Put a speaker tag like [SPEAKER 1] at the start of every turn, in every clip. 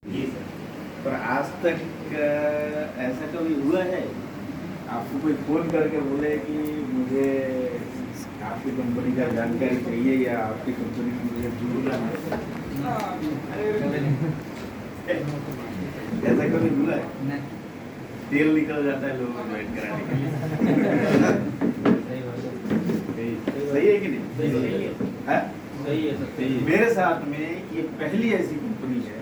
[SPEAKER 1] जी sir.
[SPEAKER 2] पर आज तक ऐसा कभी हुआ है आपको कोई फ़ोन करके बोले कि मुझे आपकी कंपनी का जानकारी चाहिए या आपकी कंपनी में मुझे जुड़ना है? ऐसा कभी हुआ है? तेल निकल जाता है लोगों को ज्वाइन कराने के लिए। सही है कि नहीं?
[SPEAKER 1] सही है।
[SPEAKER 2] है?
[SPEAKER 1] सही है सर, सही है।
[SPEAKER 2] मेरे साथ में ये पहली ऐसी कंपनी है,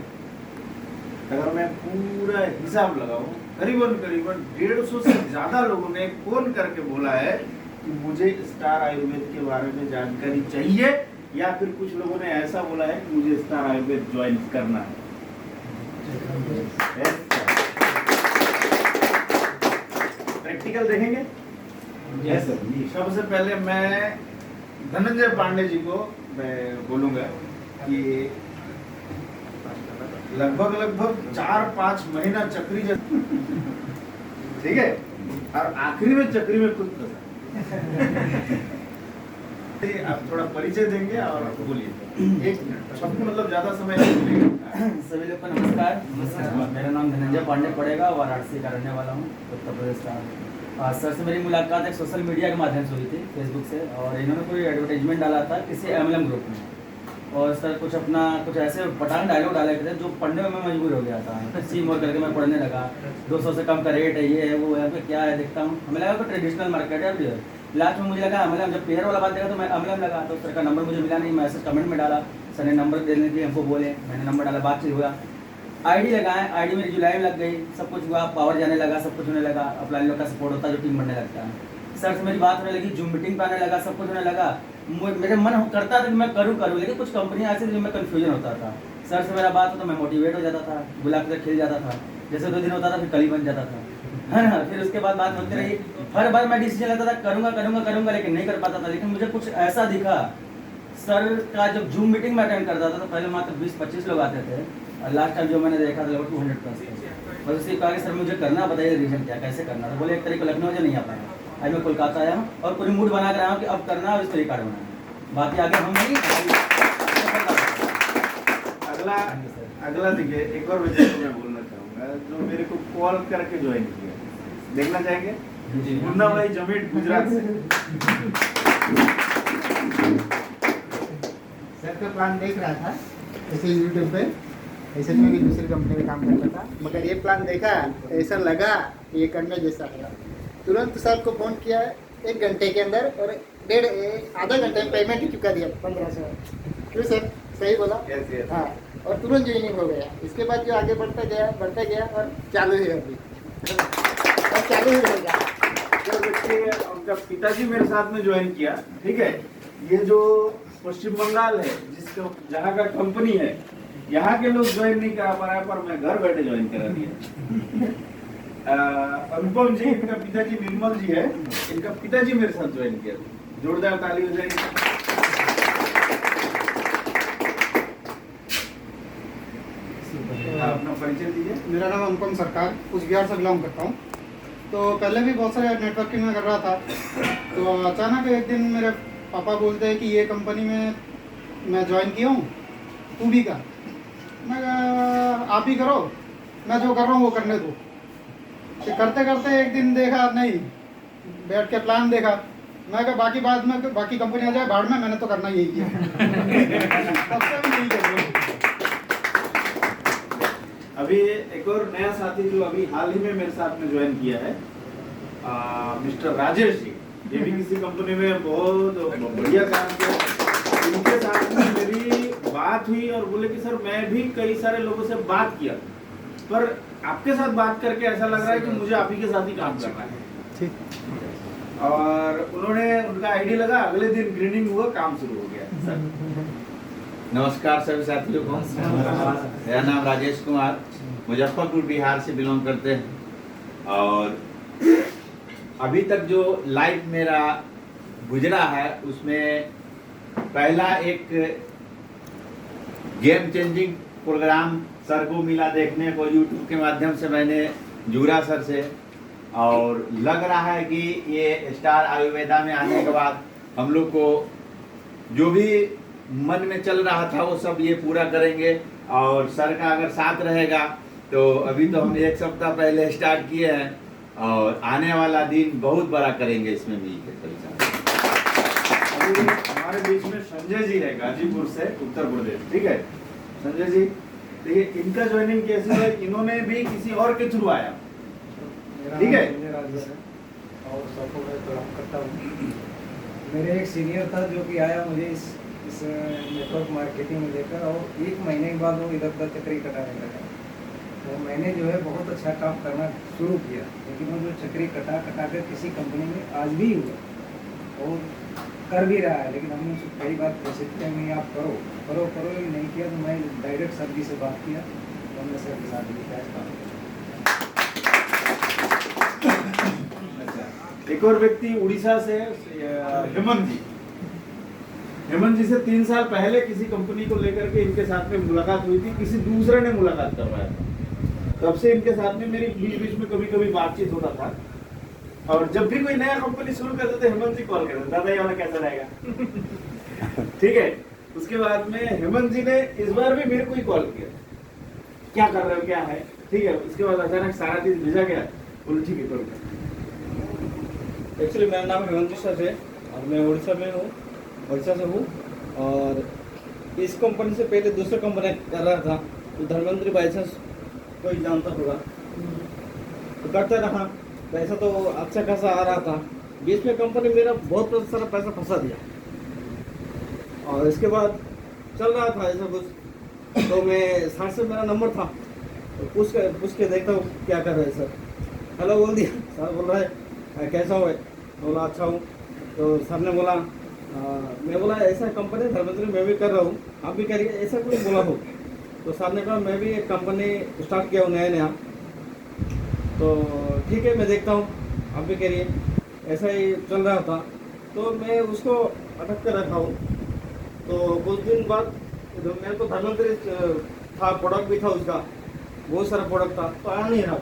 [SPEAKER 2] अगर मैं पूरा हिसाब लगाऊं करीबन 150 से ज्यादा लोगों ने फोन करके बोला है कि मुझे स्टार आयुर्वेद के बारे में जानकारी चाहिए, या फिर कुछ लोगों ने ऐसा बोला है कि मुझे स्टार आयुर्वेद ज्वाइन करना है। प्रैक्टिकल देखेंगे?
[SPEAKER 1] Yes sir.
[SPEAKER 2] सबसे पहले मैं धनंजय पांडे जी को मैं बोलूंगा कि लगभग 4-5 महीना चक्री ठीक है, और आखिरी में चक्री में खुद फंसा। आप थोड़ा परिचय देंगे और बोलिए, एक सबको मतलब ज्यादा समय नहीं मिलेगा।
[SPEAKER 3] सभी लोग को नमस्कार। मेरा नाम धनंजय पांडे पड़ेगा, वाराणसी का रहने वाला हूँ, उत्तर प्रदेश का। सर से मेरी मुलाकात एक सोशल मीडिया के माध्यम से हुई थी, फेसबुक से, और इन्होंने कोई एडवर्टाइजमेंट डाला था किसी MLM ग्रुप में, और सर कुछ ऐसे पटांग डायलॉग डाले थे जो पढ़ने में मैं मजबूर हो गया था। सी मोर करके मैं पढ़ने लगा, 200 से कम का रेट है, ये है वो है, क्या है देखता हूँ, हमें लगा तो ट्रेडिशनल मार्केट है अभी। लास्ट में मुझे लगा MLM, जब पेयर वाला बात देखा तो मैं MLM लगा, तो सर का नंबर मुझे मिला नहीं, मैसेज कमेंट में डाला, सर ने नंबर देने के लिए हमको बोले, मैंने नंबर डाला, बातचीत हुआ, ID लगाए, ID मेरी जुलाई में लग गई, सब कुछ हुआ, पावर जाने लगा, सब कुछ होने लगा, अपलाइन लोग का सपोर्ट होता है जो टीम बनने लगता है। सर से मेरी बात होने लगी, जूम मीटिंग पे आने लगा, सब कुछ होने लगा। मेरे मन करता था कि मैं करूँ, लेकिन कुछ कंपनियाँ ऐसी थी, मैं कन्फ्यूजन होता था। सर से मेरा बात होता, मैं मोटिवेट हो जाता था, गुलाब से खिल जाता था, जैसे 2 दिन होता था फिर कली बन जाता था, है ना। फिर उसके बाद बात होती रही, हर बार मैं डिसीजन लेता था करूँगा, लेकिन नहीं कर पाता था। लेकिन मुझे कुछ ऐसा दिखा, सर का जब जूम मीटिंग में अटेंड करता था तो पहले मात्र 20-25 लोग आते थे, और लास्ट टाइम जो मैंने देखा था लगभग 200+। बस उसी कहा कि सर मुझे करना, बताइए रीजन क्या, कैसे करना था। बोले एक तरीके लखनऊ से नहीं आ पाया, आज मैं कोलकाता आया हूँ और पूरी मूड बना कर आया हूँ कि अब करना है और इस तरीके बनाना है, बाकी आगे हम नहीं।
[SPEAKER 2] अगला देखिए, एक और विषय को मैं बोलना चाहूँगा, जो मेरे को कॉल करके ज्वाइन किया, देखना चाहेंगे? मुन्ना भाई जमीन गुजरात से।
[SPEAKER 4] सर का प्लान देख रहा था ऐसे यूट्यूब पे, ऐसे में भी दूसरी कंपनी में काम करता था, मगर ये प्लान देखा ऐसा लगा ये करने जैसा है। तुरंत सर को फ़ोन किया 1 घंटे के अंदर, और आधा घंटे में पेमेंट ही चुका दिया 1500। क्यों सर, सही बोला?
[SPEAKER 2] yes.
[SPEAKER 4] हाँ, और तुरंत ज्वाइनिंग हो गया। इसके बाद जो आगे बढ़ता गया और चालू है अभी, और चालू ही रहेगा।
[SPEAKER 2] जब देखिए उनका पिताजी मेरे साथ में ज्वाइन किया, ठीक है, ये जो पश्चिम बंगाल है जिसको जहाँ का कंपनी है, यहाँ के लोग ज्वाइन नहीं करा पा रहे, पर मैं घर बैठे ज्वाइन करा दिया। अनुपम जी, इनका पिताजी निर्मल जी है, इनका पिताजी मेरे साथ ज्वाइन किया, जोरदार ताली हो जाएगी। अपना परिचय दीजिए।
[SPEAKER 4] मेरा नाम अनुपम सरकार, कुछ बिहार से बिलोंग करता हूँ। तो पहले भी बहुत सारे नेटवर्किंग में कर रहा था, तो अचानक एक दिन मेरे पापा बोलते हैं कि ये कंपनी में मैं ज्वाइन किया हूँ, तू भी कर। मैं आप ही करो, मैं जो कर रहा हूँ वो करने दो। तो करते करते एक दिन देखा, नहीं बैठ के प्लान देखा, मैं कहा बाकी बाद में बाकी कंपनी आ जाए बाढ़ में, मैंने तो करना यही है। तब से मैं यही कर रहा हूँ।
[SPEAKER 2] अभी एक और नया साथी जो अभी हाल ही में मेरे साथ में ज्वाइन किया है, मिस्टर राजेश जी, ये भी किसी कंपनी में बहुत बढ़िया काम किया। इनके साथ में मेरी बात हुई और बोले कि सर मैं भी कई सारे लोगों से बात किया, पर आपके साथ बात करके ऐसा लग रहा है कि मुझे आप ही के साथ ही काम करना है। ठीक। और उन्होंने उनका ID लगा, अगले दिन ग्रीनिंग हुआ, काम शुरू हो गया। सर
[SPEAKER 5] नमस्कार सभी साथियों को। मेरा नाम राजेश कुमार, मुजफ्फरपुर बिहार से बिलोंग करते हैं, और अभी तक जो लाइफ मेरा गुजरा है उसमें पहला एक गेम चेंजिंग प्रोग्राम सर को मिला देखने को, यूट्यूब के माध्यम से मैंने जुड़ा सर से, और लग रहा है कि ये स्टार आयुर्वेदा में आने के बाद हम लोग को जो भी मन में चल रहा था वो सब ये पूरा करेंगे, और सर का अगर साथ रहेगा तो अभी तो हम 1 सप्ताह पहले स्टार्ट किए हैं और आने वाला दिन बहुत बड़ा करेंगे इसमें भी
[SPEAKER 2] अभी हमारे बीच में संजय जी है गाजीपुर से उत्तर प्रदेश, ठीक है संजय जी, देखिए इनका ज्वाइनिंग कैसे है, इन्होंने भी किसी और के थ्रू आया, ठीक है।
[SPEAKER 6] और सबको मैं प्रणाम करता हूँ। मेरे एक सीनियर था जो कि आया मुझे इस नेटवर्क मार्केटिंग में लेकर, और 1 महीने के बाद वो इधर उधर चक्री कटाने लगा। तो मैंने जो है बहुत अच्छा काम करना शुरू किया, लेकिन वो जो चक्री कटा कर किसी कंपनी में आज भी हुआ और कर भी रहा है, लेकिन हमने उसको कई बार कोशिश किया नहीं आप करो करो करो, नहीं किया तो मैं डायरेक्ट सर जी से बात किया तो हमने सर के साथ भी काम किया।
[SPEAKER 2] एक और व्यक्ति उड़ीसा से हेमंत जी से 3 साल पहले किसी कंपनी को लेकर के इनके साथ में मुलाकात हुई थी, किसी दूसरे ने मुलाकात करवाया था, तब से इनके साथ में मेरी बीच बीच में कभी कभी बातचीत होता था। और जब भी कोई नया कंपनी शुरू करते थे हेमंत जी कॉल करते, दादा ये वाला कैसा रहेगा ठीक है। उसके बाद में हेमंत जी ने इस बार भी मेरे को ही कॉल किया, क्या कर रहे हो क्या है, ठीक है। उसके बाद अचानक सारा चीज भेजा गया, बोले ठीक है करो।
[SPEAKER 1] एक्चुअली मेरा नाम हेमंत मिश्रा है और मैं उड़ीसा में हूँ, उड़ीसा से हूँ। और इस कंपनी से पहले दूसरे कंपनी कर रहा था, तो धर्मेंद्र बाईचांस कोई जानता होगा, तो करता रहा, पैसा तो अच्छा खासा आ रहा था। बीच में कंपनी मेरा बहुत सारा पैसा फंसा दिया और इसके बाद चल रहा था ऐसा कुछ, तो मैं सर से मेरा नंबर था तो पूछ के देखता हूँ क्या कर रहे हैं सर। हेलो बोल दिया, सर बोल रहा है कैसा हो, बोला अच्छा हूँ। तो सर ने बोला मैं बोला ऐसा कंपनी धर्मेंद्र मैं भी कर रहा हूँ, आप भी करिए, ऐसा कुछ बोला हो। तो सर ने कहा मैं भी एक कंपनी स्टार्ट किया हूँ नया, तो ठीक है मैं देखता हूँ, आप भी करिए। ऐसा ही चल रहा था तो मैं उसको अटक कर रखा हूँ। तो कुछ दिन बाद मेरे को धर्मेंद्र था, प्रोडक्ट भी था उसका, बहुत सारा प्रोडक्ट था, तो आया नहीं रहा,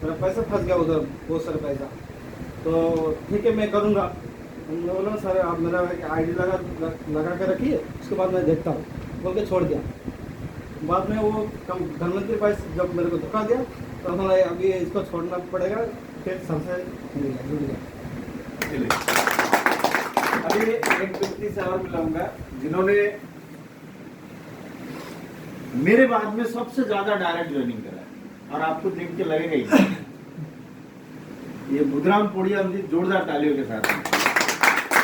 [SPEAKER 1] मेरा पैसा फंस गया उधर, बहुत सारा पैसा। तो ठीक है मैं करूँगा। उन्होंने बोला सर आप मेरा आईडी लगा के रखिए, उसके बाद मैं देखता हूँ, बोल के छोड़ दिया। बाद में वो धर्मेंद्र भाई जब मेरे को धोखा दिया तो हमारा अभी इसको छोड़ना पड़ेगा, फिर सबसे जुड़ गया।
[SPEAKER 2] अभी एक व्यक्ति से और मिलाऊंगा जिन्होंने मेरे बाद में सबसे ज्यादा डायरेक्ट ज्वाइनिंग करा है, और आपको देख के लगेगा ही ये बुधराम पोड़िया जी, जोरदार तालियों के साथ।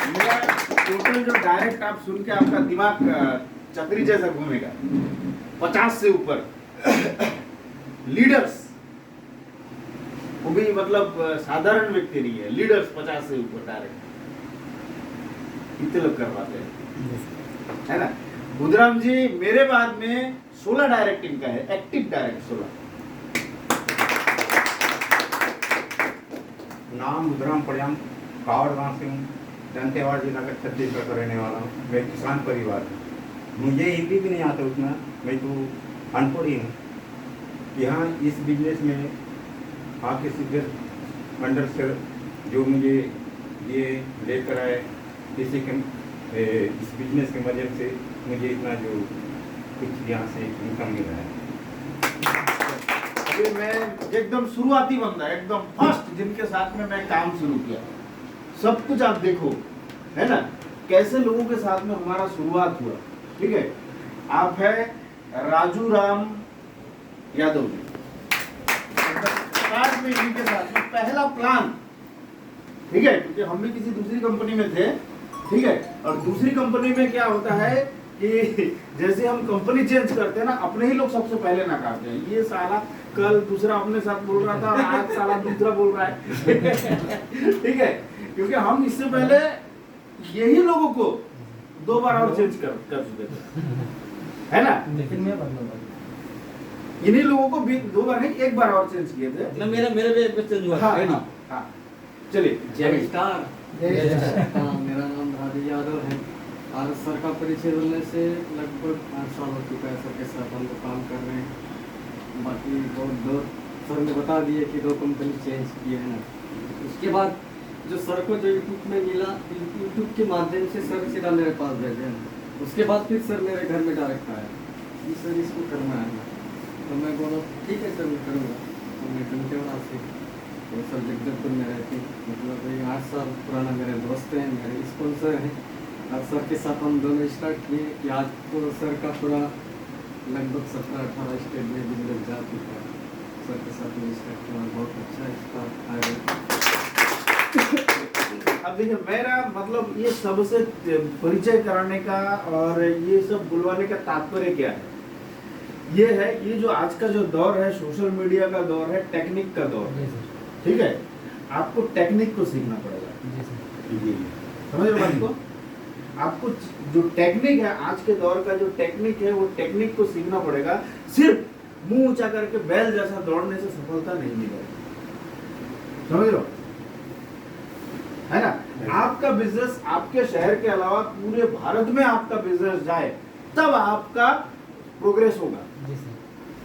[SPEAKER 2] मेरा टोटल जो डायरेक्ट आप सुन के आपका दिमाग चक्री जैसा घूमेगा, 50 से ऊपर लीडर्स, वो भी मतलब साधारण व्यक्ति नहीं है, लीडर्स 50 से ऊपर डायरेक्ट इतने लोग करवाते हैं, है ना। बुधराम जी मेरे बाद में 16 डायरेक्ट इनका है, एक्टिव डायरेक्ट 16।
[SPEAKER 7] नाम बुधराम पड़ियाम, कावड़ गांव से हूँ, दंतेवाड़ा जिला का छत्तीसगढ़ का रहने वाला हूँ। मैं किसान परिवार हूँ, मुझे हिंदी भी नहीं आता उतना, मैं तो अनपढ़ ही हूँ। यहाँ इस बिजनेस में आपके सीधे अंडर से जो मुझे ये लेकर आए, इसी के इस बिजनेस के माध्यम से मुझे इतना जो कुछ यहाँ से इनकम मिला है।
[SPEAKER 2] अभी मैं एकदम शुरुआती बंदा, एकदम फर्स्ट जिनके साथ में मैं काम शुरू किया, सब कुछ आप देखो, है ना, कैसे लोगों के साथ में हमारा शुरुआत हुआ। ठीक है, आप है राजू राम यादव जी, स्टार्ट में इनके साथ में पहला प्लान, ठीक है, क्योंकि हम भी किसी दूसरी कंपनी में थे, ठीक है, और दूसरी कंपनी में क्या होता है कि जैसे हम कंपनी चेंज करते हैं ना, अपने ही लोग सबसे पहले नकारते हैं, ये साला कल दूसरा अपने साथ बोल रहा था, आज साला दूसरा बोल रहा है ठीक है, क्योंकि हम इससे पहले यही लोगों को 2 बार और चेंज कर चुके थे, है ना।
[SPEAKER 3] लेकिन मैं बदलूंगा,
[SPEAKER 2] इन्हीं लोगों को भी 2 बार नहीं 1 बार और चेंज किए थे
[SPEAKER 1] ना, मेरे भी चेंज हुआ
[SPEAKER 2] हाँ,
[SPEAKER 1] है ना।
[SPEAKER 2] हाँ, चलिए
[SPEAKER 8] नमस्कार, मेरा नाम राजू यादव है और सर का परिचय मिलने से लगभग 8 साल हो चुका है। सर के साथ हम लोग काम कर रहे हैं। बाकी बहुत सर ने बता दिए कि 2 कंपनी चेंज किए हैं ना। उसके बाद जो सर को जो यूट्यूब में मिला, यूट्यूब के माध्यम से सर सीधा मेरे पास भेजे हैं। उसके बाद फिर सर मेरे घर में डायरेक्ट आया, कि सर इसको करना है। तो मैं बोला ठीक है सर मैं करूँगा। तो मैं दंतेवाड़ा से वो सर जगदलपुर में रहते, मतलब ये 8 साल पुराना मेरे दोस्त हैं, मेरे स्पॉन्सर हैं। और सर के साथ हम दोनों स्टार्ट किए कि आज तो सर का पूरा लगभग 17-18 स्टेट में बिजनेस जा चुका है। सर के साथ में स्टार्ट किया, बहुत अच्छा इसका
[SPEAKER 2] अब देखिए मेरा मतलब ये सबसे परिचय कराने का और ये सब बुलवाने का तात्पर्य क्या है, ये है ये जो आज का जो दौर है सोशल मीडिया का दौर है, टेक्निक का दौर है, ठीक है। आपको टेक्निक को सीखना पड़ेगा, समझ रहे हो बात को? आपको जो टेक्निक है आज के दौर का जो टेक्निक है वो टेक्निक को सीखना पड़ेगा। सिर्फ मुंह ऊंचा करके बैल जैसा दौड़ने से सफलता नहीं मिलेगी, समझ लो है ना। आपका बिजनेस आपके शहर के अलावा पूरे भारत में आपका बिजनेस जाए तब आपका प्रोग्रेस होगा।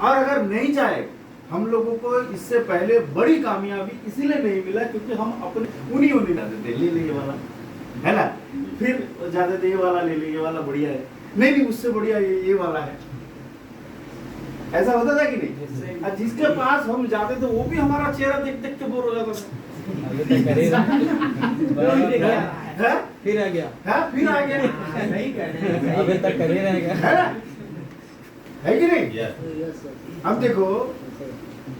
[SPEAKER 2] और अगर नहीं जाए, हम लोगों को इससे पहले बड़ी कामयाबी इसीलिए नहीं मिला क्योंकि हम अपने उन्हीं जाते थे, ले ये वाला है ना, फिर जाते थे ये वाला ले ली, ये वाला बढ़िया है, नहीं उससे बढ़िया ये वाला है। ऐसा होता था कि नहीं? और जिसके पास हम जाते थे वो भी हमारा चेहरा देख देख के बोर हो जाता था।
[SPEAKER 1] फिर आ गया
[SPEAKER 2] फिर आ गया
[SPEAKER 1] नहीं कर अभी तक कर ही रहेगा,
[SPEAKER 2] है कि नहीं? अब देखो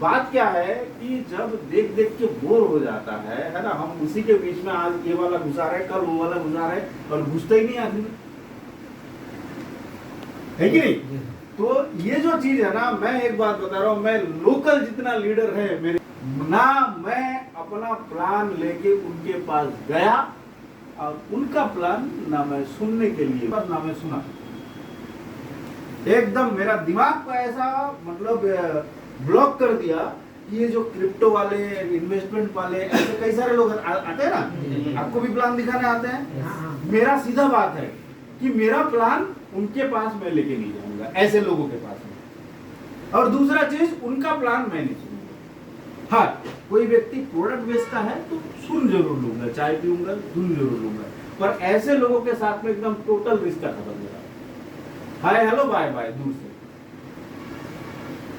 [SPEAKER 2] बात क्या है कि जब देख देख के बोर हो जाता है ना, हम उसी के बीच में आज ये वाला घुसा रहे, कल वो वाला घुसा रहे और घुसते ही नहीं आदमी, है कि नहीं? तो ये जो चीज है ना, मैं एक बात बता रहा हूँ, मैं लोकल जितना लीडर है मेरे ना, मैं अपना प्लान लेके उनके पास गया और उनका प्लान ना मैं सुनने के लिए पर ना मैं सुना, एकदम मेरा दिमाग को ऐसा मतलब ब्लॉक कर दिया कि ये जो क्रिप्टो वाले इन्वेस्टमेंट वाले ऐसे कई सारे लोग आते हैं ना, आपको भी प्लान दिखाने आते हैं। मेरा सीधा बात है कि मेरा प्लान उनके पास मैं लेके नहीं जाऊंगा, ऐसे लोगों के पास में। और दूसरा चीज, उनका प्लान मैं नहीं सुनूंगा। हाँ, कोई व्यक्ति प्रोडक्ट बेचता है तो सुन जरूर लूंगा, चाय पीऊंगा, सुन जरूर लूंगा, पर ऐसे लोगों के साथ में एकदम टोटल रिश्ता खत्म हो रहा है। हाय हेलो बाय बाय दूर से,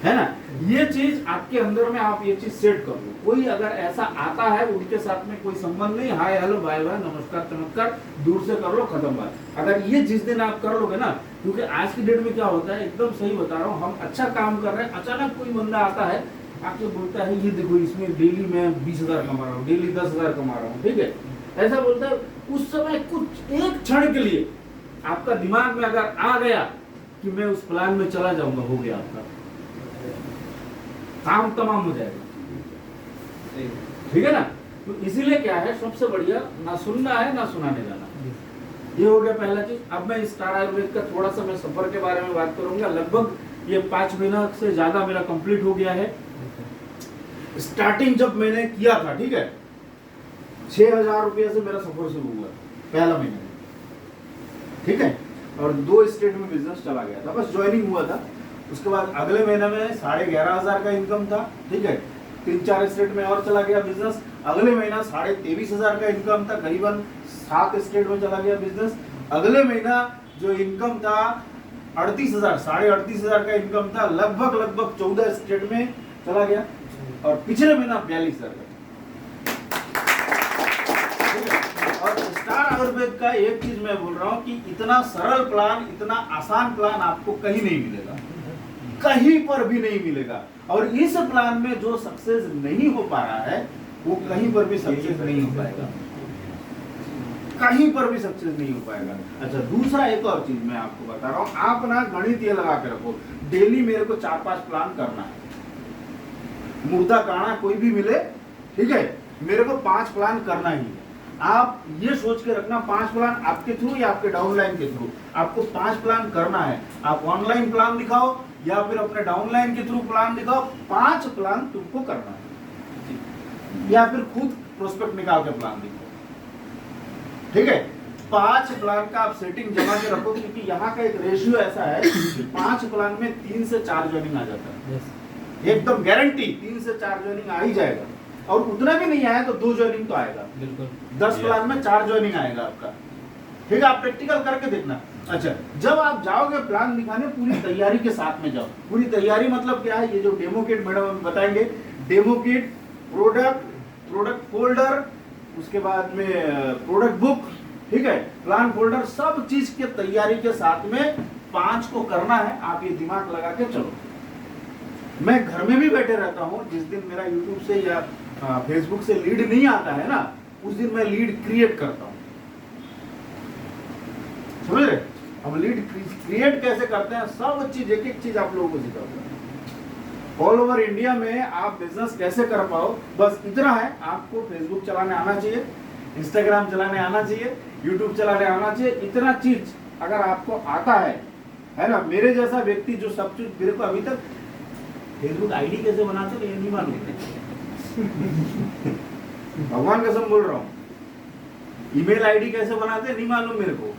[SPEAKER 2] है ना। ये चीज आपके अंदर में आप ये चीज सेट कर लो। कोई अगर ऐसा आता है उनके साथ में कोई संबंध नहीं, हाय हेलो बाय बाय नमस्कार चमत्कार दूर से कर लो, खत्म बात। अगर ये जिस दिन आप कर लोगे ना, क्योंकि आज की डेट में क्या होता है, एकदम सही बता रहा हूँ, हम अच्छा काम कर रहे हैं, अचानक कोई बंदा आता है आके बोलता है ये देखो इसमें डेली मैं 20,000 कमा रहा हूँ, डेली 10,000 कमा रहा हूँ, ठीक है, ऐसा बोलता है। उस समय कुछ एक क्षण के लिए आपका दिमाग में अगर आ गया कि मैं उस प्लान में चला जाऊंगा, हो गया आपका काम तमाम हो जाएगा, ठीक है ना। तो इसीलिए क्या है, सबसे बढ़िया ना सुनना है ना सुनाने जाना। ये हो गया पहला चीज। अब मैं स्टार आयुर्वेद का थोड़ा सा मैं सफर के बारे में बात करूंगा। लगभग ये 5 महीना से ज्यादा मेरा कंप्लीट हो गया है। स्टार्टिंग जब मैंने किया था, ठीक है, 6,000 रुपये से मेरा सफर शुरू हुआ पहला महीना, ठीक है, और 2 स्टेट में बिजनेस चला गया था, बस ज्वाइनिंग हुआ था। उसके बाद अगले महीने में 11,500 का इनकम था, ठीक है, 3-4 स्टेट में और चला गया बिजनेस। अगले महीना 23,500 का इनकम था, करीबन 7 स्टेट में चला गया बिजनेस। अगले महीना जो इनकम था 38,000, 38,500 का इनकम था, लगभग 14 स्टेट में चला गया। और पिछले महीना 42,000 का। और स्टार आयुर्वेद का एक चीज मैं बोल रहा हूँ कि इतना सरल प्लान, इतना आसान प्लान आपको कहीं नहीं मिलेगा, कहीं पर भी नहीं मिलेगा। और इस प्लान में जो सक्सेस नहीं हो पा रहा है वो कहीं पर भी सक्सेस नहीं हो पाएगा, कहीं पर भी सक्सेस नहीं हो पाएगा। अच्छा, दूसरा एक और चीज मैं आपको बता रहा हूँ, आप ना गणित ये लगा के रखो, डेली मेरे को 4-5 प्लान करना है, मुर्दा काढ़ा कोई भी मिले, ठीक है, मेरे को 5 प्लान करना ही है। आप ये सोच के रखना 5 प्लान आपके थ्रू या आपके डाउनलाइन के थ्रू, आपको 5 प्लान करना है। आप ऑनलाइन प्लान दिखाओ या फिर अपने डाउनलाइन के थ्रू प्लान दिखाओ, 5 प्लान तुमको करना है, या फिर खुद प्रोस्पेक्ट निकाल के प्लान दिखाओ, ठीक है। 5 प्लान का आप सेटिंग जमा के रखो, क्योंकि यहाँ का एक रेशियो ऐसा है कि 5 प्लान में 3 से 4 ज्वाइनिंग आ जाता है, एकदम गारंटी 3 से 4 ज्वाइनिंग आ ही जाएगा। और उतना भी नहीं आया तो 2 ज्वाइनिंग तो आएगा, बिल्कुल। 10 प्लान में 4 ज्वाइनिंग आएगा आपका, ठीक है। आप प्रैक्टिकल करके देखना, अच्छा, जब आप जाओगे प्लान दिखाने पूरी तैयारी के साथ में जाओ। पूरी तैयारी मतलब क्या है, ये जो डेमो किट मैडम हमें बताएंगे, डेमो किट, प्रोडक्ट फोल्डर, उसके बाद में प्रोडक्ट बुक, ठीक है, प्लान फोल्डर, सब चीज के तैयारी के साथ में 5 को करना है। आप ये दिमाग लगा के चलो। मैं घर में भी बैठे रहता हूँ, जिस दिन मेरा यूट्यूब से या फेसबुक से लीड नहीं आता है ना, उस दिन मैं लीड क्रिएट करता हूँ। समझ रहे? हम लीड क्रिएट कैसे करते हैं, सब चीज, एक एक चीज आप लोगों को सिखाता हूँ। ऑल ओवर इंडिया में आप बिजनेस कैसे कर पाओ, बस इतना है, आपको फेसबुक चलाने आना चाहिए, इंस्टाग्राम चलाने आना चाहिए, यूट्यूब चलाने आना चाहिए। इतना चीज अगर आपको आता है ना, मेरे जैसा व्यक्ति जो सब चीज, मेरे को अभी तक फेसबुक आईडी कैसे बनाते ये नहीं मालूम। भगवान कसम बोल रहा हूँ, ईमेल आईडी कैसे बनाते नहीं मालूम मेरे को।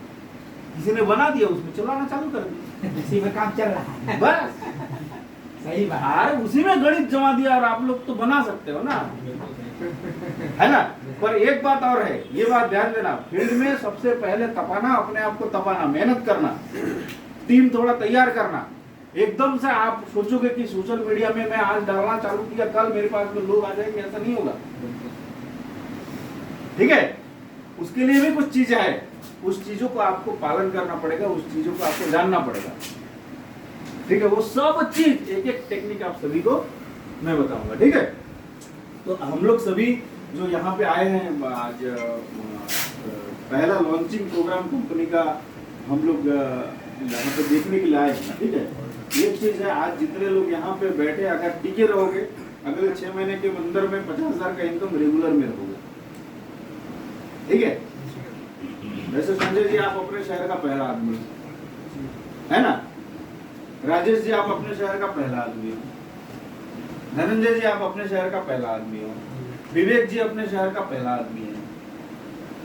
[SPEAKER 2] किसी ने बना दिया, उसमें चलाना चालू कर दिया,
[SPEAKER 6] इसी में काम चल रहा है।
[SPEAKER 2] बस
[SPEAKER 6] सही बात।
[SPEAKER 2] अरे उसी में गणित जमा दिया, और आप लोग तो बना सकते हो ना, है ना। पर एक बात और है, ये बात ध्यान देना, फील्ड में सबसे पहले तपाना, अपने आप को तपाना, मेहनत करना, टीम थोड़ा तैयार करना। एकदम से आप सोचोगे कि सोशल मीडिया में मैं आज डालना चालू किया, कल मेरे पास में लोग आ जाएंगे, ऐसा नहीं होगा। ठीक है, उसके लिए भी कुछ चीजें हैं, उस चीजों को आपको पालन करना पड़ेगा, उस चीजों को आपको जानना पड़ेगा। ठीक है, वो सब चीज, एक एक टेक्निक आप सभी को मैं बताऊंगा। ठीक है, तो हम लोग सभी जो यहाँ पे आए हैं आज, पहला लॉन्चिंग प्रोग्राम कंपनी का हम लोग यहाँ पे देखने के लिए आए हैं। ठीक है, एक चीज है, आज जितने लोग यहाँ पे बैठे, अगर टिके रहोगे, अगले 6 महीने के अंदर में 50,000 का इनकम रेगुलर में रहोगे। ठीक है, वैसे संजय जी आप अपने शहर का पहला आदमी है ना, राजेश जी आप अपने शहर का पहला आदमी हो, धनंजय जी आप अपने शहर का पहला आदमी हो, विवेक जी अपने शहर का पहला आदमी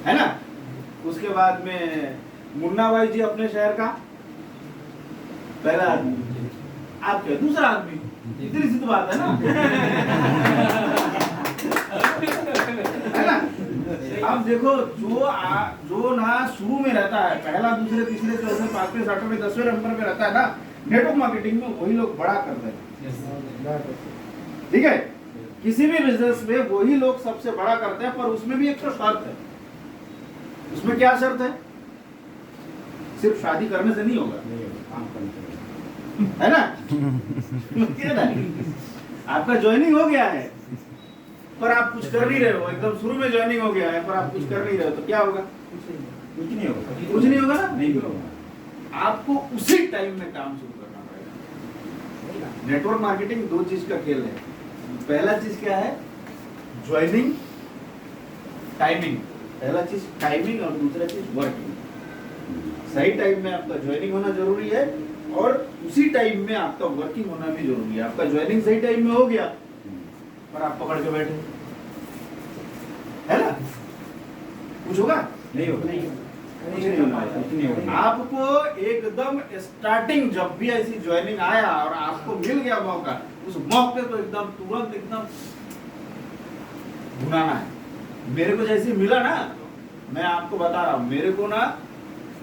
[SPEAKER 2] है ना। उसके बाद में मुन्ना भाई जी अपने शहर का पहला आदमी, आप क्या दूसरा आदमी, इतनी सी तो बात है ना। है ना, अब देखो, जो ना शुरू में रहता है, पहला दूसरे तीसरे चौथे पांचवें सातवें 10वें नंबर पे रहता है ना, नेटवर्क मार्केटिंग में वही लोग बड़ा करते हैं। ठीक है, किसी भी बिजनेस में वही लोग सबसे बड़ा करते हैं, पर उसमें भी एक तो शर्त है। उसमें क्या शर्त है? सिर्फ शादी करने से नहीं होगा, है ना। आपका ज्वाइनिंग हो गया है, पर आप कुछ कर नहीं रहे हो, एकदम शुरू में ज्वाइनिंग हो गया है, पर आप कुछ कर नहीं रहे हो, तो क्या होगा?
[SPEAKER 7] कुछ नहीं होगा।
[SPEAKER 2] कुछ नहीं होगा ना,
[SPEAKER 7] नहीं होगा।
[SPEAKER 2] आपको उसी टाइम में काम शुरू करना पड़ेगा। नेटवर्क मार्केटिंग 2 चीज का खेल है। पहला चीज क्या है? Joining, timing. पहला चीज टाइमिंग और दूसरा चीज वर्किंग। सही टाइम में आपका ज्वाइनिंग होना जरूरी है, और उसी टाइम में आपका वर्किंग होना भी जरूरी है। आपका ज्वाइनिंग सही टाइम में हो गया, पर आप पकड़ के बैठे, है ना, कुछ होगा?
[SPEAKER 7] नहीं होगा।
[SPEAKER 2] कुछ नहीं होगा। आपको एकदम स्टार्टिंग, जब भी ऐसी ज्वाइनिंग आया और आपको मिल गया मौका, उस मौके को एकदम तुरंत एकदम भुनाना है। मेरे को जैसे मिला ना, मैं आपको बता रहा हूँ, मेरे को ना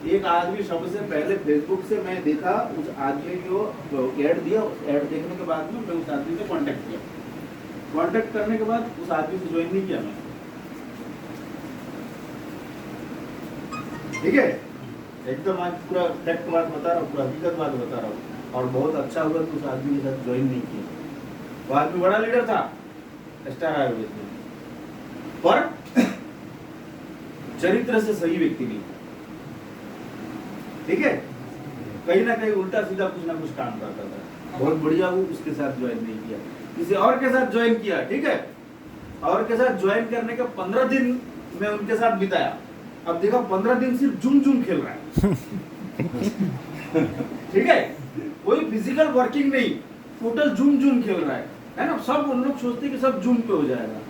[SPEAKER 2] एक आदमी सबसे पहले फेसबुक से मैं देखा, उस आदमी को ऐड दिया, ऐड देखने के बाद में मैं उस आदमी से कांटेक्ट किया। कांटेक्ट करने के बाद उस आदमी से ज्वाइन नहीं किया मैं। ठीक है, एकदम आज पूरा फैक्ट बात बता रहा हूँ, पूरा हकीकत बात बता रहा हूँ, और बहुत अच्छा हुआ कि उस आदमी के साथ ज्वाइन नहीं किया। वो आदमी बड़ा लीडर था स्टार आयुर्वेद में, पर चरित्र से सही व्यक्ति नहीं। ठीक है, कहीं ना कहीं उल्टा सीधा कुछ ना कुछ काम करता था। बहुत बढ़िया, वो उसके साथ ज्वाइन नहीं किया, किसी और के साथ ज्वाइन किया। ठीक है, और के साथ ज्वाइन करने के 15 दिन मैं उनके साथ बिताया। अब देखा 15 दिन सिर्फ जुम खेल रहा है। ठीक है, कोई फिजिकल वर्किंग नहीं, टोटल जुम खेल रहा है ना। सब उन लोग सोचते कि सब जुम पे हो जाएगा।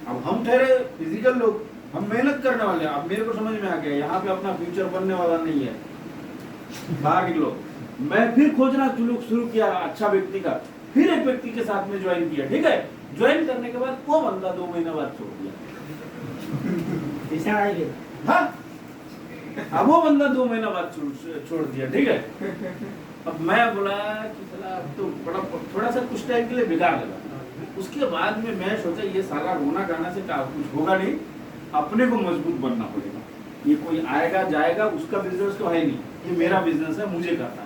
[SPEAKER 2] अब हम ठहरे फिजिकल लोग, हम मेहनत करने वाले हैं। अब मेरे को समझ में आ गया, यहाँ पे अपना फ्यूचर बनने वाला नहीं है, बाहर निकलो। मैं फिर खोजना शुरू किया अच्छा व्यक्ति का, फिर एक व्यक्ति के साथ में ज्वाइन किया। ठीक है, ज्वाइन करने के बाद वो बंदा 2 महीने बाद छोड़ दिया। हाँ, अब वो बंदा 2 महीना बाद छोड़ दिया, ठीक है। अब मैं बोला कि साला अब तो बड़ा थोड़ा सा कुछ टाइम के लिए बेकार लगा। उसके बाद में मैं सोचा ये साला रोना गाना से कुछ होगा नहीं, अपने को मजबूत बनना पड़ेगा। ये कोई आएगा जाएगा, उसका बिजनेस तो है नहीं, ये मेरा बिजनेस है, मुझे करना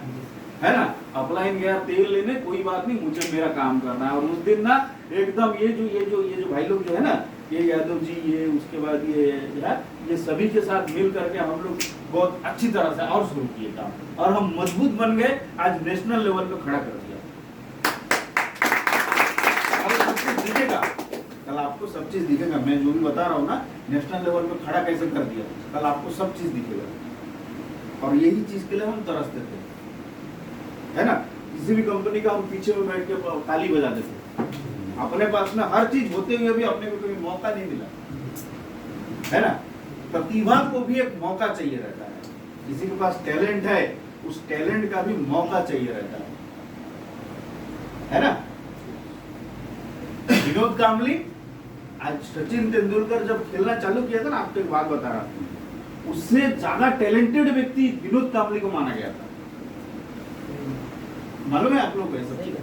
[SPEAKER 2] है ना। अपलाइन गया तेल लेने, कोई बात नहीं, मुझे मेरा काम करना है। और उस दिन ना एकदम ये जो भाई लोग जो है ना, ये यादव जी, ये उसके बाद ये सभी के साथ मिल करके हम लोग बहुत अच्छी तरह से और शुरू किए काम, और हम मजबूत बन गए। आज नेशनल लेवल पे खड़ा कर दिया। और सब चीज दिखेगा, कल आपको सब चीज दिखेगा। मैं जो भी बता रहा हूँ ना, नेशनल लेवल पे खड़ा कैसे कर दिया, कल आपको सब चीज दिखेगा। और यही चीज के लिए हम तरसते थे, है ना। किसी भी कंपनी का हम पीछे में बैठ के ताली बजा देते, अपने पास में हर चीज होते हुए भी अपने को कभी मौका नहीं मिला, है ना। प्रतिभा को भी एक मौका चाहिए रहता है। किसी के पास टैलेंट है, उस टैलेंट का भी मौका चाहिए रहता है ना। विनोद कांबली, आज सचिन तेंदुलकर जब खेलना चालू किया था ना, आपको एक बात बता रहा हूं, उससे ज्यादा टैलेंटेड व्यक्ति विनोद कांबली को माना गया था। मालूम है आप लोग को ये सब चीज,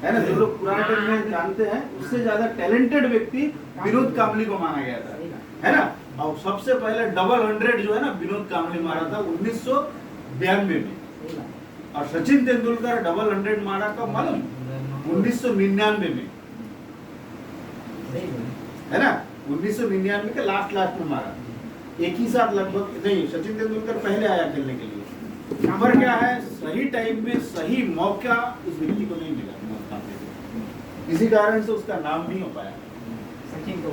[SPEAKER 2] है ना। जो लोग पुराने टाइम में जानते हैं, उससे ज्यादा टैलेंटेड व्यक्ति विनोद कांबली को माना गया था, है ना। और सबसे पहले डबल 100 जो है ना, विनोद कांबली मारा था 1992 में। और सचिन तेंदुलकर डबल 100 मारा कब मालूम? 1999 में, है ना। 1999 के लास्ट में मारा, एक ही साथ लगभग। नहीं, सचिन तेंदुलकर पहले आया खेलने के लिए। नंबर क्या है, सही टाइम में सही मौका उस व्यक्ति को नहीं मिला, किसी कारण से उसका नाम नहीं हो पाया,
[SPEAKER 6] सचिन को,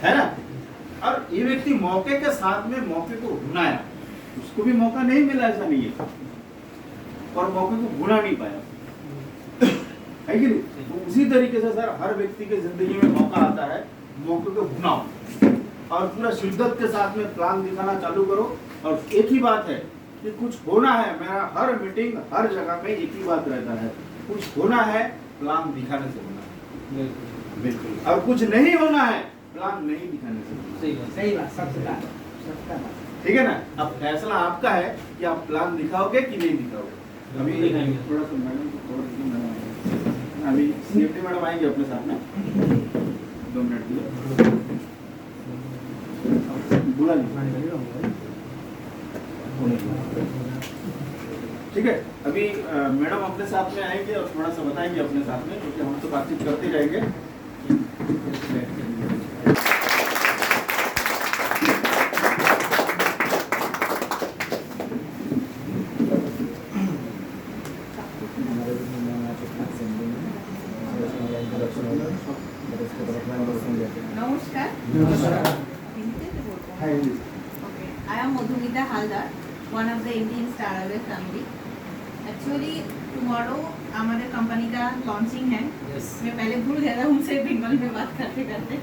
[SPEAKER 2] है ना। और ये व्यक्ति मौके के साथ में मौके को भुनाया, उसको भी मौका नहीं मिला, ऐसा नहीं है, और मौके को भुना नहीं पाया, है कि नहीं। तो उसी तरीके से सर, हर व्यक्ति के जिंदगी में मौका आता है, मौके को भुनाओ और पूरा शिद्दत के साथ में प्लान दिखाना चालू करो। और एक ही बात है कि कुछ होना है, मेरा हर मीटिंग हर जगह में एक ही बात रहता है, कुछ होना है प्लान दिखाने से होना है, बिल्कुल। और कुछ नहीं होना है, प्लान नहीं दिखाने से होना है।
[SPEAKER 6] सही बात, सबसे बात,
[SPEAKER 2] ठीक है ना। अब फैसला आपका है कि आप प्लान दिखाओगे कि नहीं दिखाओगे। अभी थोड़ा सा मैडम को अभी सीएफटी मैडम आएंगे अपने साथ में, 2 मिनट के लिए बुला लीजिए, ठीक है। अभी मैडम अपने साथ में आएंगे और थोड़ा सा बताएंगे अपने साथ में, क्योंकि हम तो बातचीत करते रहेंगे।
[SPEAKER 9] नमस्कार। I am Madhumita Haldar, one of the Indian Star Alloy family. Actually tomorrow हमारे कंपनी का लॉन्चिंग है। मैं पहले भूल गया था उनसे बंगाली में बात करते करते।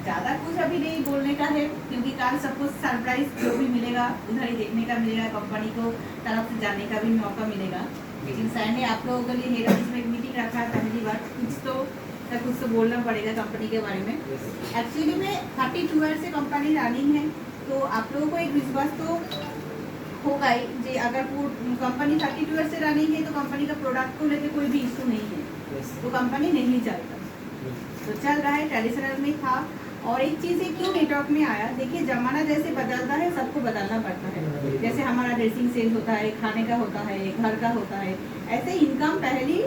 [SPEAKER 9] ज़्यादा कुछ अभी नहीं बोलने का है, क्योंकि कल सबको सरप्राइज जो भी मिलेगा उधर ही देखने का मिलेगा, कंपनी को तरफ से जाने का भी मौका मिलेगा। लेकिन सर ने आप लोगों के लिए हेड ऑफिस में एक मीटिंग रखा है, पहली बार कुछ तो बोलना पड़ेगा कंपनी के बारे में। एक्चुअली में 32 ईयर से कंपनी रनिंग है, तो आप लोगों को एक विश्वास तो होगा ही कि अगर कंपनी 32 ईयर से रनिंग है तो कंपनी का प्रोडक्ट को लेकर कोई भी इशू नहीं है, तो कंपनी नहीं चलता। तो चल रहा है, ट्रेडिशनल में था। और एक चीज़ है, क्यों नेटवर्क में आया, देखिए ज़माना जैसे बदलता है, सबको बदलना पड़ता है। जैसे हमारा ड्रेसिंग सेंस होता है, खाने का होता है, घर का होता है, ऐसे इनकम पहली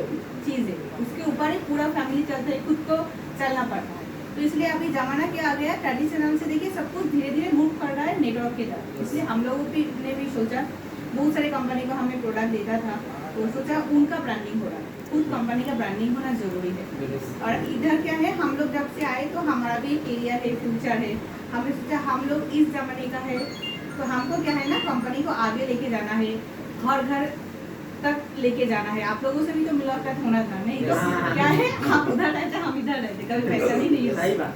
[SPEAKER 9] चीज़ है, उसके ऊपर एक पूरा फैमिली चलता है, खुद को चलना पड़ता है। तो इसलिए अभी ज़माना क्या आ गया, ट्रेडिशनल से देखिए सब कुछ धीरे धीरे मूव कर रहा है नेटवर्क की तरफ। इसलिए हम लोगों ने भी सोचा, बहुत सारे कंपनी को हमें प्रोडक्ट देता था, तो सोचा उनका ब्रांडिंग हो रहा है, खुद कंपनी का ब्रांडिंग होना जरूरी है। और इधर क्या है, हम लोग जब से आए तो हमारा भी एरिया है, फ्यूचर है, हमने सोचा हम लोग इस जमाने का है, तो हमको क्या है ना, कंपनी को आगे लेके जाना है, घर घर तक लेके जाना है। आप लोगों से भी तो मुलाकात होना था, नहीं तो क्या है, आप उधर रहते हम इधर रहते, कभी पैसा ही नहीं होता।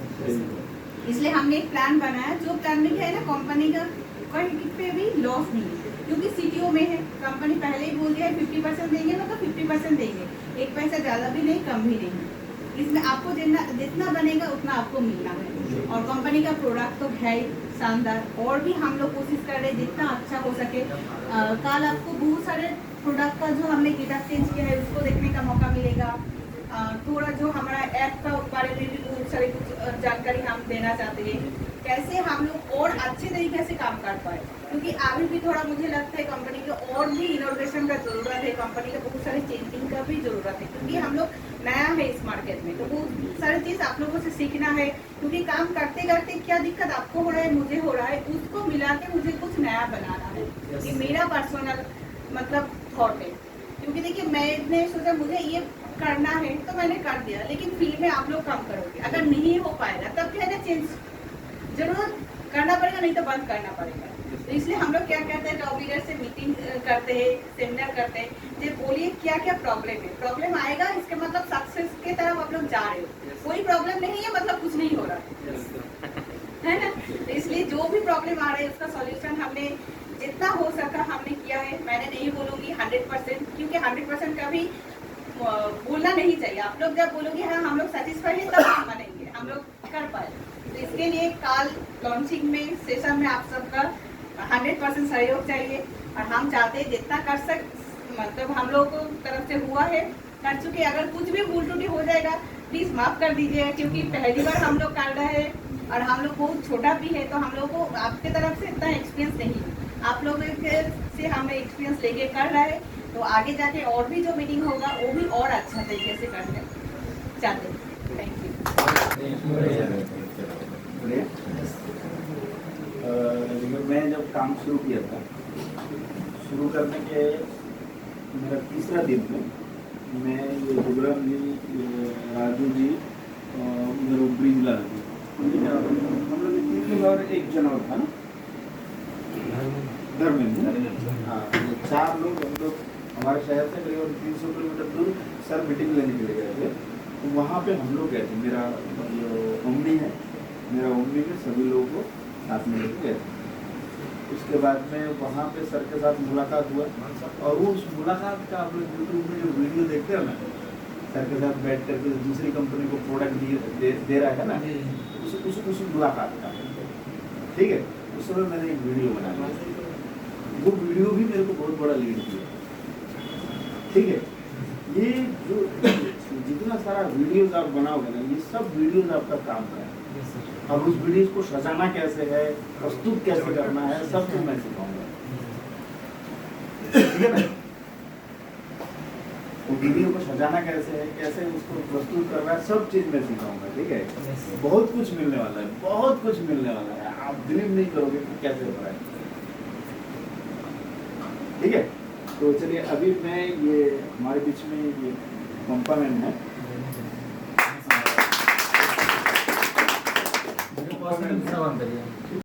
[SPEAKER 9] इसलिए हमने एक प्लान बनाया, जो प्लान में क्या है ना, कंपनी का कहीं पे भी लॉस नहीं है, क्योंकि सीटीओ में है, कंपनी पहले ही बोल दिया है 50% देंगे, मतलब 50% देंगे, एक पैसा ज़्यादा भी नहीं कम भी नहीं। इसमें आपको जितना बनेगा उतना आपको मिलना है। और कंपनी का प्रोडक्ट तो है, शानदार। और भी हम लोग कोशिश कर रहे हैं जितना अच्छा हो सके। कल आपको बहुत सारे प्रोडक्ट का जो हमने गिटअप चेंज किया है उसको देखने का मौका मिलेगा। थोड़ा जो हमारा ऐप का बारे में भी बहुत सारी कुछ जानकारी हम देना चाहते हैं, कैसे हम लोग और अच्छे तरीके से काम कर पाए, क्योंकि अभी भी थोड़ा मुझे लगता है कंपनी को और भी इनोवेशन का ज़रूरत है, कंपनी का बहुत सारे चेंजिंग का भी ज़रूरत है, क्योंकि हम लोग नया है इस मार्केट में। तो बहुत सारी चीज़ आप लोगों से सीखना है, क्योंकि काम करते करते क्या दिक्कत आपको हो रहा है, मुझे हो रहा है, उसको मिला के मुझे कुछ नया बनाना है। ये मेरा पर्सनल मतलब थॉट है, क्योंकि देखिए मैंने सोचा मुझे ये करना है तो मैंने कर दिया, लेकिन फील्ड में आप लोग काम करोगे, अगर नहीं हो पाएगा तब क्या है, चेंज जरूर करना पड़ेगा, नहीं तो बंद करना पड़ेगा। तो इसलिए हम लोग क्या करते हैं, टॉप लीडर से मीटिंग करते हैं, सेमिनार करते हैं, ये बोलिए क्या क्या प्रॉब्लम है, प्रॉब्लम आएगा इसके मतलब सक्सेस के तरफ आप लोग जा रहे हो, कोई प्रॉब्लम नहीं है मतलब कुछ नहीं हो रहा है ना। तो इसलिए जो भी प्रॉब्लम आ रहा है उसका सॉल्यूशन हमने जितना हो सका हमने किया है। मैंने नहीं बोलूँगी 100%, क्योंकि 100% का भी बोलना नहीं चाहिए। आप लोग जब बोलोगे हाँ हम लोग सेटिस्फाइड हैं तब हम मानेंगे हम लोग कर पाए। तो इसके लिए कल लॉन्चिंग में सेशन में आप सबका 100% सहयोग चाहिए, और हम चाहते हैं जितना कर मतलब हम लोग को तरफ से हुआ है कर चुके। अगर कुछ भी भूल त्रुटि हो जाएगा प्लीज़ माफ़ कर दीजिएगा, क्योंकि पहली बार हम लोग कर रहे हैं और हम लोग बहुत छोटा भी है, तो हम लोग को आपके तरफ से इतना एक्सपीरियंस नहीं है, आप लोग से हमें एक्सपीरियंस लेके कर रहे हैं। तो आगे जाके और भी जो मीटिंग होगा वो भी और अच्छा तरीके से करने चाहते हैं। Thank you.
[SPEAKER 2] मैं जब काम शुरू किया था, शुरू करने के मेरा तीसरा दिन में मैं ये विक्रम जी, राजू जी मेरे ऊपरी जिला हम लोग 3 लोग और 1 जना था ना, धर्मेंद्र, हाँ, 4 लोग हम लोग हमारे शहर से करीब 300 किलोमीटर दूर सर मीटिंग लेने के लिए गए थे। तो वहाँ पे हम लोग गए थे, मेरा जो मम्मी है, मेरा मम्मी के सभी लोगों को साथ में लेके गए थे। उसके बाद में वहाँ पे सर के साथ मुलाकात हुआ, और वो उस मुलाकात का आप लोग यूट्यूब में जो वीडियो देखते हैं ना, सर के साथ बैठ कर दूसरी कंपनी को प्रोडक्ट दे रहा है ना, उस मुलाकात का, ठीक है, उस समय मैंने एक वीडियो बनाया, वो वीडियो भी मेरे को बहुत बड़ा लीड किया, ठीक है। ये जो जितना सारा वीडियोस आप बनाओगे ना, ये सब वीडियोस आपका काम है, और उस वीडियोस को सजाना कैसे है, प्रस्तुत कैसे करना है, सब कुछ मैं सिखाऊंगा, ठीक है ना। वो वीडियो को सजाना कैसे है, कैसे उसको प्रस्तुत करना है, सब चीज मैं सिखाऊंगा, ठीक है। बहुत कुछ मिलने वाला है, बहुत कुछ मिलने वाला है, आप बिलीव नहीं करोगे कि कैसे हो रहा है, ठीक है। तो चलिए अभी मैं ये हमारे बीच में ये पंपा मैन है,
[SPEAKER 3] करिए।